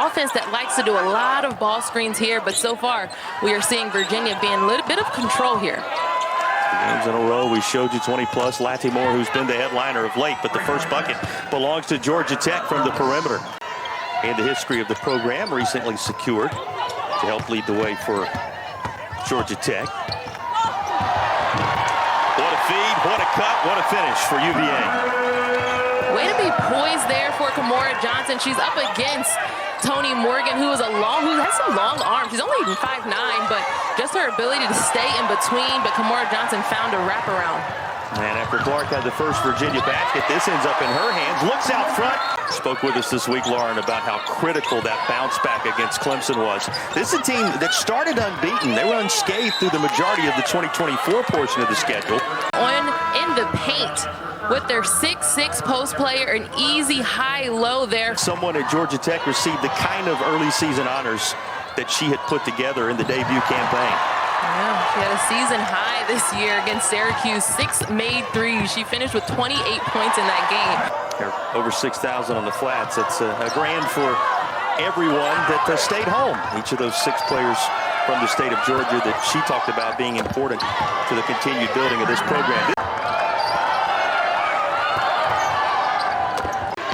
offense that likes to do a lot of ball screens here, but so far we are seeing Virginia being a little bit of control here. Games in a row, we showed you 20-plus. Latimore, who's been the headliner of late, but the first bucket belongs to Georgia Tech from the perimeter. And the history of the program recently secured to help lead the way for Georgia Tech. What a feed, what a cut, what a finish for UVA. Way to be poised there for Kymora Johnson. She's up against Tonie Morgan, who has some long arms. She's only 5'9", but just her ability to stay in between. But Kymora Johnson found a wraparound. And after Clark had the first Virginia basket, this ends up in her hands. Looks out front. Spoke with us this week, Lauren, about how critical that bounce back against Clemson was. This is a team that started unbeaten. They were unscathed through the majority of the 2024 portion of the schedule. In the paint with their 6'6" post player, an easy high-low there. Someone at Georgia Tech received the kind of early season honors that she had put together in the debut campaign. Yeah, she had a season high this year against Syracuse, 6 made threes. She finished with 28 points in that game. Over 6,000 on the flats. That's a grand for everyone that stayed home. Each of those 6 players from the state of Georgia that she talked about being important to the continued building of this program.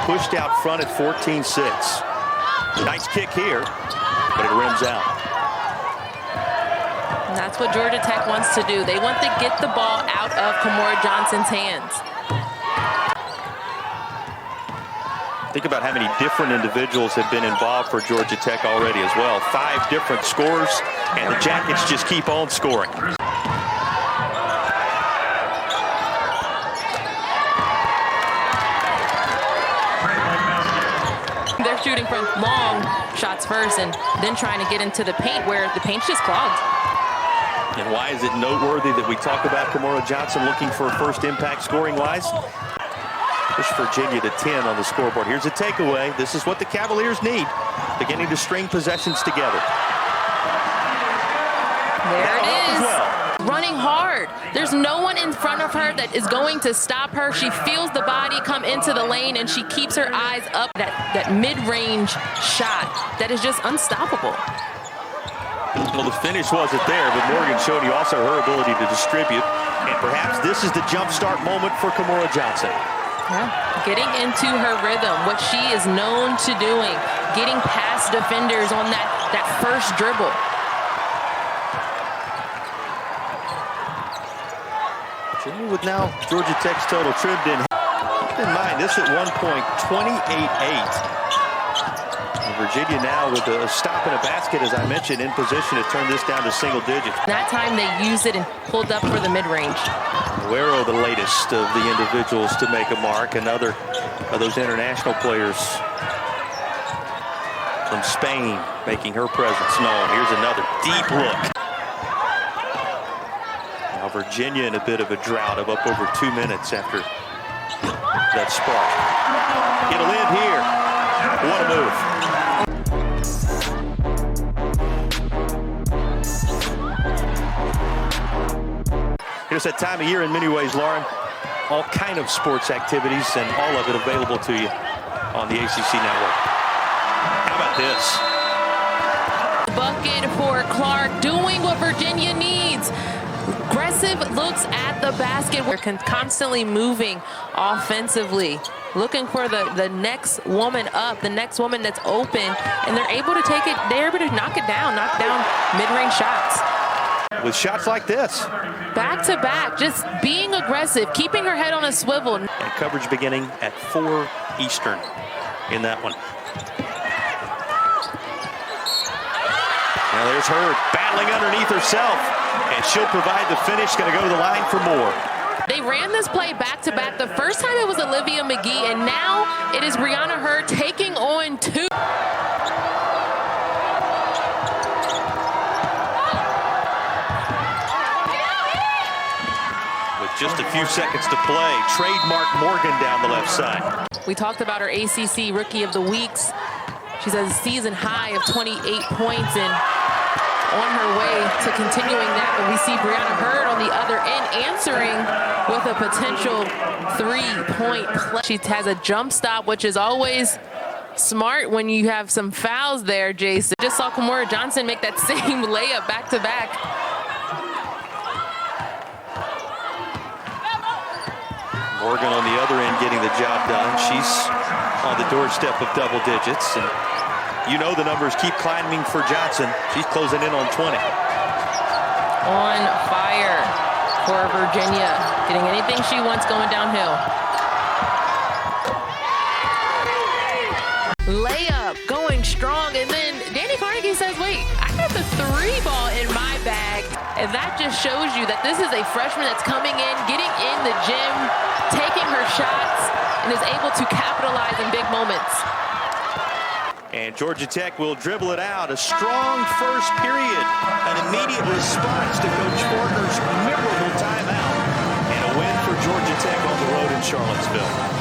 Pushed out front at 14-6. Nice kick here, but it rims out. And that's what Georgia Tech wants to do. They want to get the ball out of Kymora Johnson's hands. Think about how many different individuals have been involved for Georgia Tech already as well. 5 different scores, and the Jackets just keep on scoring. They're shooting from long shots first and then trying to get into the paint where the paint's just clogged. And why is it noteworthy that we talk about Kymora Johnson looking for a first impact scoring-wise? Push Virginia to 10 on the scoreboard. Here's a takeaway. This is what the Cavaliers need, beginning to string possessions together. There it is. Running hard. There's no one in front of her that is going to stop her. She feels the body come into the lane, and she keeps her eyes up. That mid-range shot that is just unstoppable. Well, the finish wasn't there, but Morgan showed you also her ability to distribute. And perhaps this is the jumpstart moment for Kymora Johnson. Yeah, getting into her rhythm, what she is known to doing, getting past defenders on that first dribble. Virginia with now Georgia Tech's total trimmed in. Keep in mind, this at one point, 28-8. Virginia now with a stop and a basket, as I mentioned, in position to turn this down to single digits. That time they used it and pulled up for the mid-range. Guerrero, the latest of the individuals to make a mark. Another of those international players from Spain making her presence known. Here's another deep look. Now Virginia in a bit of a drought of up over 2 minutes after that spark. It'll end here. What a move. It's that time of year in many ways, Lauren. All kind of sports activities and all of it available to you on the ACC network. How about this? Bucket for Clark, doing what Virginia needs. Aggressive looks at the basket. We're constantly moving offensively, looking for the next woman up, the next woman that's open, and they're able to take it, they're able to knock down mid-range shots. With shots like this. Back to back, just being aggressive, keeping her head on a swivel. And coverage beginning at 4 Eastern in that one. Now there's her battling underneath herself, and she'll provide the finish, going to go to the line for more. They ran this play back to back. The first time it was Olivia McGee, and now it is Brianna Hurd taking on 2. Just a few seconds to play. Trademark Morgan down the left side. We talked about her ACC Rookie of the Weeks. She's at a season high of 28 points and on her way to continuing that. But we see Brianna Hurd on the other end answering with a potential 3-point play. She has a jump stop, which is always Smart when you have some fouls there, Jason. Just saw Kymora Johnson make that same layup back-to-back. Morgan on the other end getting the job done. She's on the doorstep of double digits. And you know the numbers keep climbing for Johnson. She's closing in on 20. On fire for Virginia. Getting anything she wants going downhill. Layup going strong. And then Dani Carnegie says, wait, I got the 3 ball in my bag. And that just shows you that this is a freshman that's coming in, getting in the gym, taking her shots, and is able to capitalize in big moments. And Georgia Tech will dribble it out. A strong first period. An immediate response to Coach Fortner's memorable timeout. And a win for Georgia Tech on the road in Charlottesville.